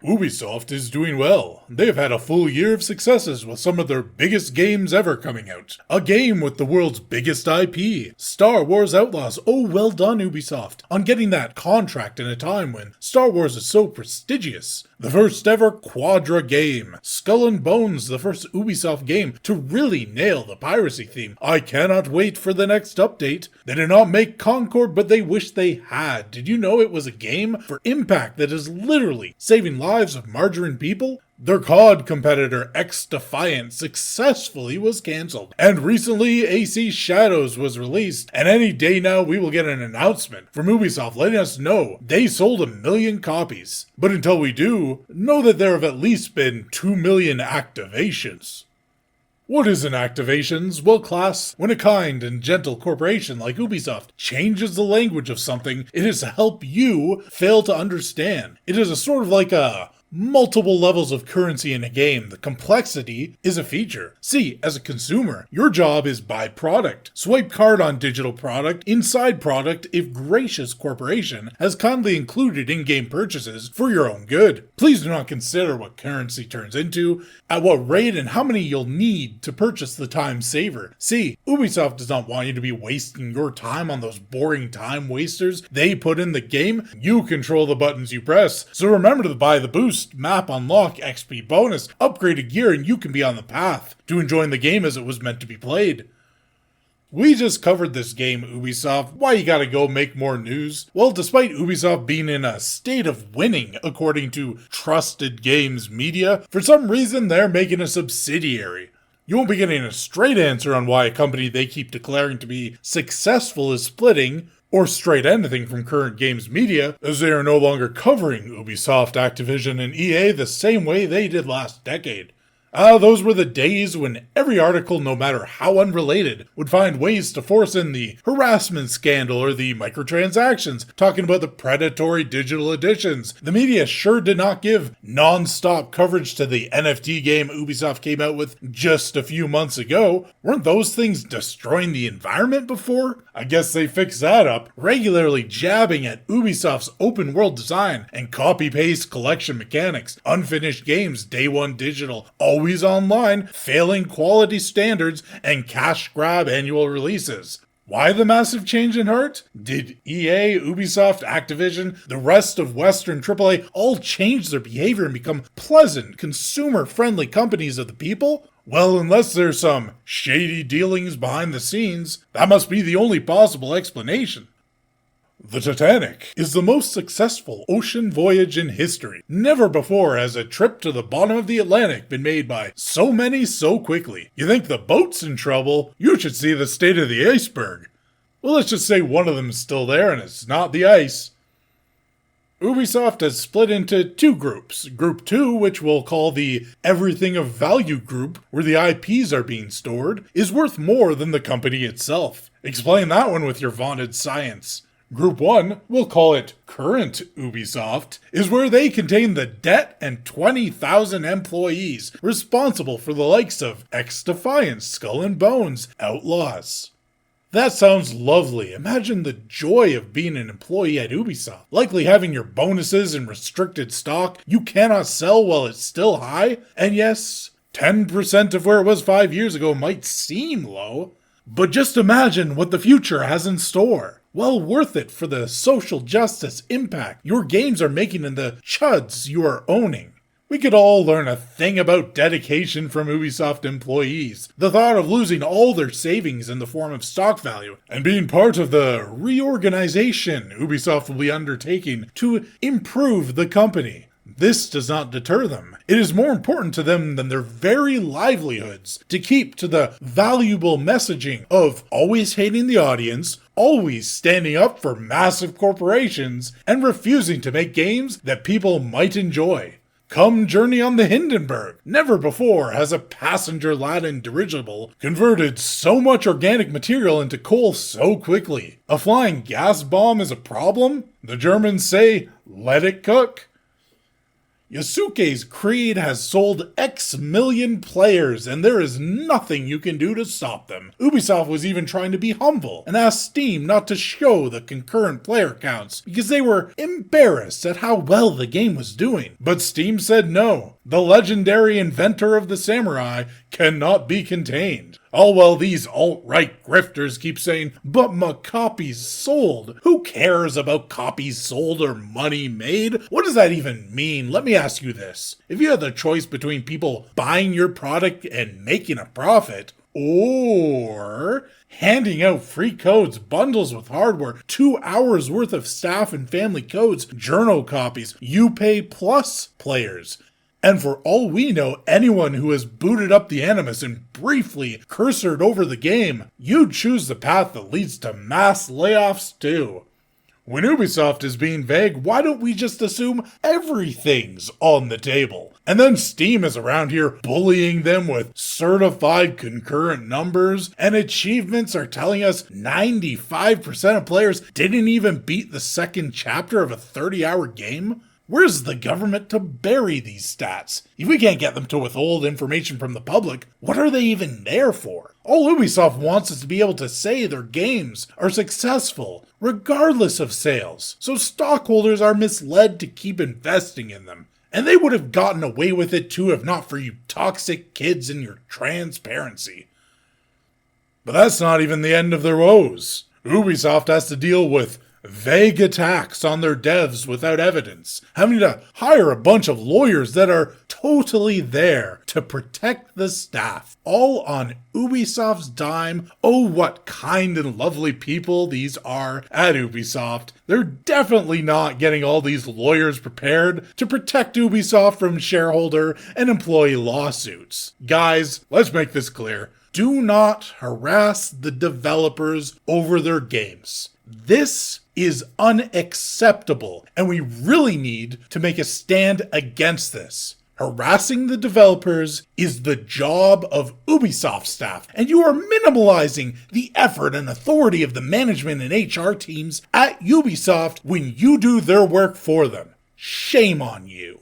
Ubisoft is doing well. They've had a full year of successes with some of their biggest games ever coming out. A game with the world's biggest IP, Star Wars Outlaws. Oh, well done, Ubisoft, on getting that contract in a time when Star Wars is so prestigious. The first ever Quadra game, Skull and Bones, the first Ubisoft game to really nail the piracy theme. I cannot wait for the next update. They did not make Concord, but they wish they had. Did you know it was a game for Impact that is literally saving lives of margarine people? Their COD competitor, X-Defiant, successfully was cancelled. And recently, AC Shadows was released, and any day now we will get an announcement from Ubisoft letting us know they sold 1 million copies. But until we do, know that there have at least been 2 million activations. What is an activations? Well, class, when a kind and gentle corporation like Ubisoft changes the language of something, it is to help you fail to understand. It is a sort of like a multiple levels of currency in a game. The complexity is a feature. See, as a consumer, your job is buy product. Swipe card on digital product, inside product if gracious corporation has kindly included in-game purchases for your own good. Please do not consider what currency turns into, at what rate, and how many you'll need to purchase the time saver. See, Ubisoft does not want you to be wasting your time on those boring time wasters they put in the game. You control the buttons you press, so remember to buy the boost, map unlock, XP bonus, upgraded gear, and you can be on the path to enjoying the game as it was meant to be played. We just covered this game, Ubisoft. Why you gotta go make more news? Well, despite Ubisoft being in a state of winning, according to Trusted Games Media, for some reason they're making a subsidiary. You won't be getting a straight answer on why a company they keep declaring to be successful is splitting, or straight anything from Current Games Media, as they are no longer covering Ubisoft, Activision, and EA the same way they did last decade. Those were the days when every article, no matter how unrelated, would find ways to force in the harassment scandal or the microtransactions, talking about the predatory digital editions. The media sure did not give non-stop coverage to the NFT game Ubisoft came out with just a few months ago. Weren't those things destroying the environment before? I guess they fixed that up, regularly jabbing at Ubisoft's open world design and copy-paste collection mechanics, unfinished games, day one digital, always online, failing quality standards, and cash grab annual releases. Why the massive change in heart? Did EA, Ubisoft, Activision, the rest of Western AAA all change their behavior and become pleasant, consumer-friendly companies of the people? Well, unless there's some shady dealings behind the scenes, that must be the only possible explanation. The Titanic is the most successful ocean voyage in history. Never before has a trip to the bottom of the Atlantic been made by so many so quickly. You think the boat's in trouble? You should see the state of the iceberg. Well, let's just say one of them is still there and it's not the ice. Ubisoft has split into two groups. Group 2, which we'll call the Everything of Value group, where the IPs are being stored, is worth more than the company itself. Explain that one with your vaunted science. Group 1, we'll call it Current Ubisoft, is where they contain the debt and 20,000 employees responsible for the likes of X-Defiant, Skull and Bones, Outlaws. That sounds lovely. Imagine the joy of being an employee at Ubisoft, likely having your bonuses and restricted stock you cannot sell while it's still high. And yes, 10% of where it was 5 years ago might seem low, but just imagine what the future has in store. Well worth it for the social justice impact your games are making in the chuds you are owning. We could all learn a thing about dedication from Ubisoft employees. The thought of losing all their savings in the form of stock value and being part of the reorganization Ubisoft will be undertaking to improve the company. This does not deter them. It is more important to them than their very livelihoods to keep to the valuable messaging of always hating the audience, always standing up for massive corporations, and refusing to make games that people might enjoy. Come journey on the Hindenburg. Never before has a passenger-laden dirigible converted so much organic material into coal so quickly. A flying gas bomb is a problem? The Germans say, let it cook. Yasuke's Creed has sold X million players, and there is nothing you can do to stop them. Ubisoft was even trying to be humble and asked Steam not to show the concurrent player counts because they were embarrassed at how well the game was doing. But Steam said no. The legendary inventor of the samurai cannot be contained. All while these alt-right grifters keep saying, but my copies sold. Who cares about copies sold or money made? What does that even mean? Let me ask you this. If you had the choice between people buying your product and making a profit, or handing out free codes, bundles with hardware, 2 hours worth of staff and family codes, journal copies, you pay plus players. And for all we know, anyone who has booted up the Animus and briefly cursored over the game, you'd choose the path that leads to mass layoffs too. When Ubisoft is being vague, why don't we just assume everything's on the table? And then Steam is around here bullying them with certified concurrent numbers, and achievements are telling us 95% of players didn't even beat the second chapter of a 30-hour game? Where's the government to bury these stats? If we can't get them to withhold information from the public, what are they even there for? All Ubisoft wants is to be able to say their games are successful, regardless of sales, so stockholders are misled to keep investing in them. And they would have gotten away with it too if not for you toxic kids and your transparency. But that's not even the end of their woes. Ubisoft has to deal with vague attacks on their devs without evidence, having to hire a bunch of lawyers that are totally there to protect the staff, all on Ubisoft's dime. Oh, what kind and lovely people these are at Ubisoft. They're definitely not getting all these lawyers prepared to protect Ubisoft from shareholder and employee lawsuits. Guys, let's make this clear. Do not harass the developers over their games. This is unacceptable, and we really need to make a stand against this. Harassing the developers is the job of Ubisoft staff, and you are minimalizing the effort and authority of the management and HR teams at Ubisoft when you do their work for them. Shame on you.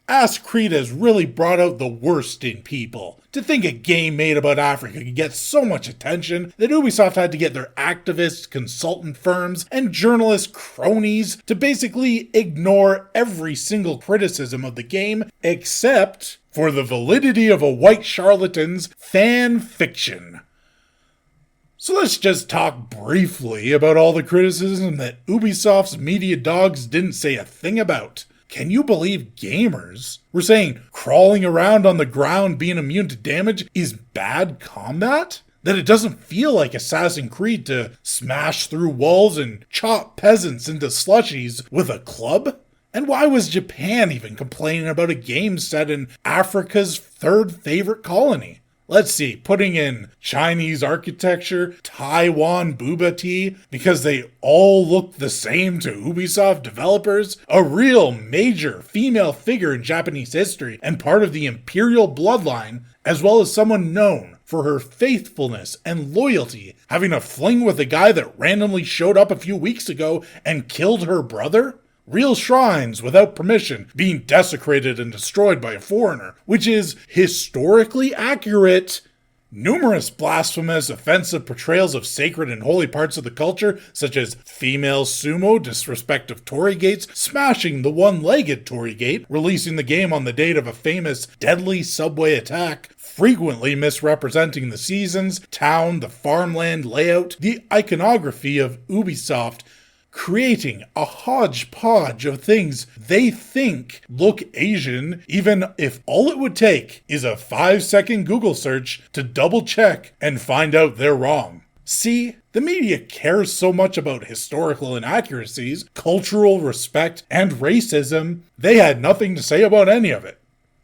Ask Creed has really brought out the worst in people. To think a game made about Africa could get so much attention that Ubisoft had to get their activist consultant firms and journalist cronies to basically ignore every single criticism of the game except for the validity of a white charlatan's fan fiction. So let's just talk briefly about all the criticism that Ubisoft's media dogs didn't say a thing about. Can you believe gamers were saying crawling around on the ground being immune to damage is bad combat? That it doesn't feel like Assassin's Creed to smash through walls and chop peasants into slushies with a club? And why was Japan even complaining about a game set in Africa's third favorite colony? Let's see, putting in Chinese architecture, Taiwan boba tea, because they all look the same to Ubisoft developers, a real major female figure in Japanese history and part of the imperial bloodline, as well as someone known for her faithfulness and loyalty, having a fling with a guy that randomly showed up a few weeks ago and killed her brother? Real shrines without permission being desecrated and destroyed by a foreigner, which is historically accurate. Numerous blasphemous, offensive portrayals of sacred and holy parts of the culture, such as female sumo, disrespect of torii gates, smashing the one-legged torii gate, releasing the game on the date of a famous deadly subway attack, frequently misrepresenting the seasons, town, the farmland layout, the iconography of Ubisoft, creating a hodgepodge of things they think look Asian, even if all it would take is a 5-second Google search to double check and find out they're wrong. See, the media cares so much about historical inaccuracies, cultural respect, and racism, they had nothing to say about any of it.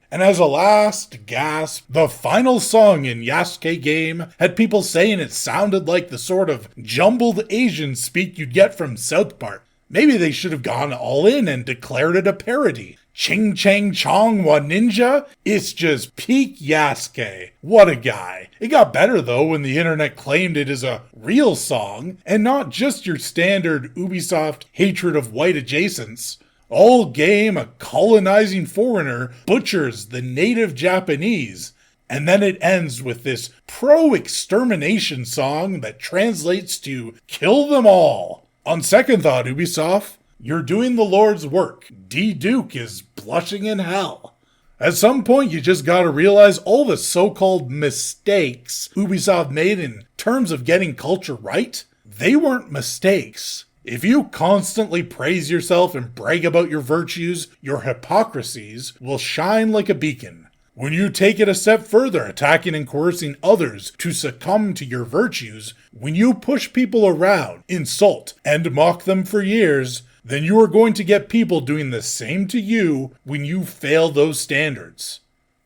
And as a last gasp, the final song in Yasuke game had people saying it sounded like the sort of jumbled Asian speak you'd get from South Park. Maybe they should have gone all in and declared it a parody. Ching Chang Chong Wa Ninja? It's just peak Yasuke. What a guy. It got better though when the internet claimed it is a real song and not just your standard Ubisoft hatred of white adjacents. All game, a colonizing foreigner butchers the native Japanese, and then it ends with this pro-extermination song that translates to kill them all. On second thought, Ubisoft, you're doing the Lord's work. D-Duke is blushing in hell. At some point, you just gotta realize all the so-called mistakes Ubisoft made in terms of getting culture right, they weren't mistakes. If you constantly praise yourself and brag about your virtues, your hypocrisies will shine like a beacon. When you take it a step further, attacking and coercing others to succumb to your virtues, when you push people around, insult, and mock them for years, then you are going to get people doing the same to you when you fail those standards.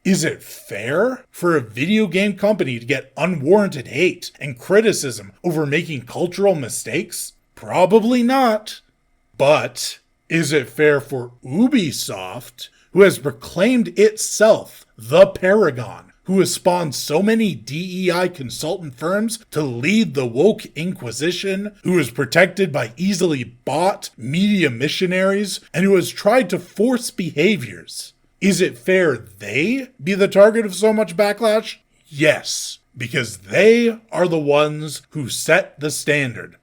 Is it fair for a video game company to get unwarranted hate and criticism over making cultural mistakes? Probably not. But is it fair for Ubisoft, who has proclaimed itself the paragon, who has spawned so many DEI consultant firms to lead the woke inquisition, who is protected by easily bought media missionaries, and who has tried to force behaviors? Is it fair they be the target of so much backlash? Yes, because they are the ones who set the standard.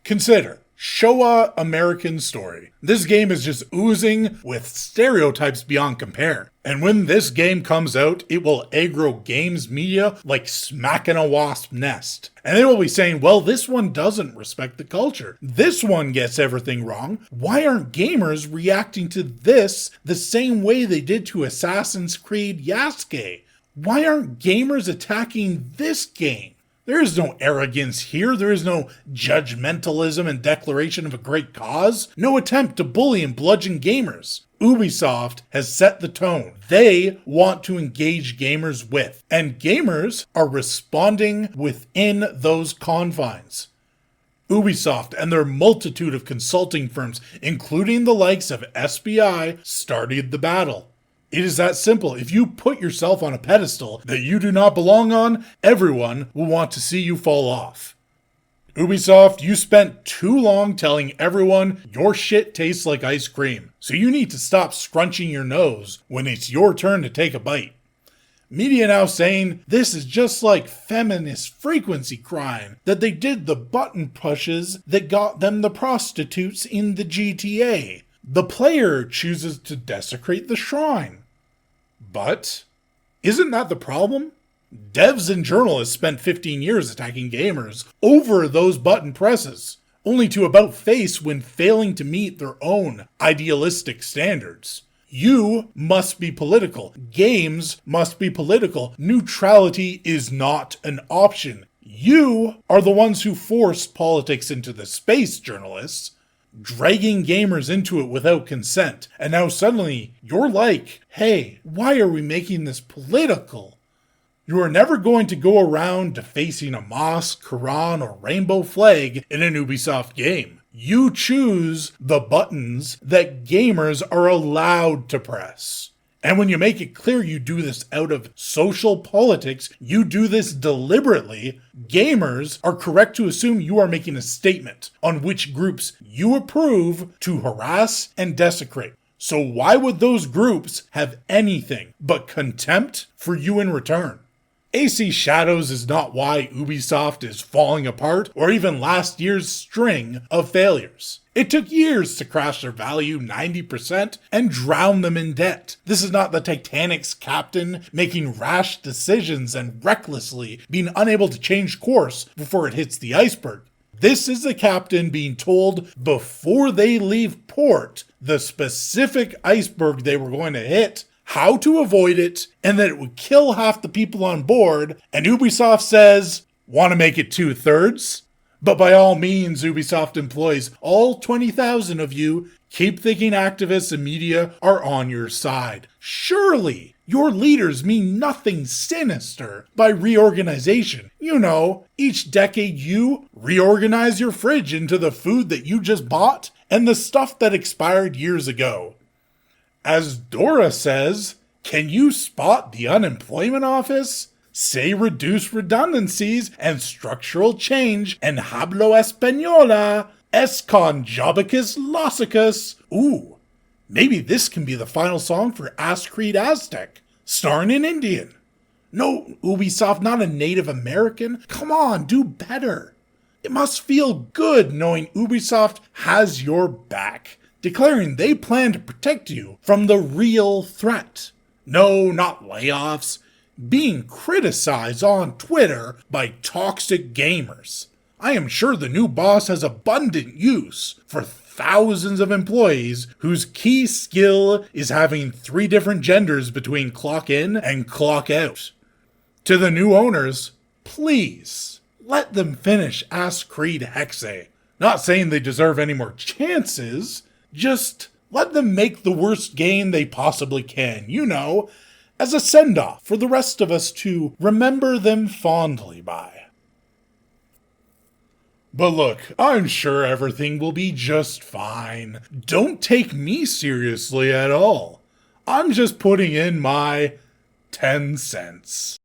Consider Showa American Story. This game is just oozing with stereotypes beyond compare. And when this game comes out, it will aggro games media like smacking a wasp nest. And they will be saying, well, this one doesn't respect the culture. This one gets everything wrong. Why aren't gamers reacting to this the same way they did to Assassin's Creed Yasuke? Why aren't gamers attacking this game? There is no arrogance here. There is no judgmentalism and declaration of a great cause. No attempt to bully and bludgeon gamers. Ubisoft has set the tone they want to engage gamers with, and gamers are responding within those confines. Ubisoft and their multitude of consulting firms, including the likes of SBI, started the battle. It is that simple. If you put yourself on a pedestal that you do not belong on, everyone will want to see you fall off. Ubisoft, you spent too long telling everyone your shit tastes like ice cream, so you need to stop scrunching your nose when it's your turn to take a bite. Media now saying this is just like feminist frequency crime, that they did the button pushes that got them the prostitutes in the GTA. The player chooses to desecrate the shrine. But isn't that the problem? Devs and journalists spent 15 years attacking gamers over those button presses, only to about face when failing to meet their own idealistic standards. You must be political. Games must be political. Neutrality is not an option. You are the ones who forced politics into the space, journalists, dragging gamers into it without consent. And now suddenly you're like, hey, why are we making this political? You are never going to go around defacing a mosque, Quran, or rainbow flag in an Ubisoft game. You choose the buttons that gamers are allowed to press. And when you make it clear you do this out of social politics, you do this deliberately, gamers are correct to assume you are making a statement on which groups you approve to harass and desecrate. So why would those groups have anything but contempt for you in return? AC Shadows is not why Ubisoft is falling apart, or even last year's string of failures. It took years to crash their value 90% and drown them in debt. This is not the Titanic's captain making rash decisions and recklessly being unable to change course before it hits the iceberg. This is the captain being told before they leave port the specific iceberg they were going to hit, how to avoid it, and that it would kill half the people on board, and Ubisoft says, want to make it 2/3? But by all means, Ubisoft employs all 20,000 of you. Keep thinking activists and media are on your side. Surely, your leaders mean nothing sinister by reorganization. You know, each decade you reorganize your fridge into the food that you just bought and the stuff that expired years ago. As Dora says, can you spot the unemployment office? Say reduce redundancies and structural change and hablo española. Escon Jobicus Lossicus. Ooh, maybe this can be the final song for Ass Creed Aztec, starring an Indian. No, Ubisoft, not a Native American. Come on, do better. It must feel good knowing Ubisoft has your back, declaring they plan to protect you from the real threat. No, not layoffs. Being criticized on Twitter by toxic gamers. I am sure the new boss has abundant use for thousands of employees whose key skill is having 3 different genders between clock in and clock out. To the new owners, please, let them finish Ass Creed Hexe. Not saying they deserve any more chances, just let them make the worst game they possibly can, as a send-off for the rest of us to remember them fondly by. But look, I'm sure everything will be just fine. Don't take me seriously at all. I'm just putting in my 10 cents.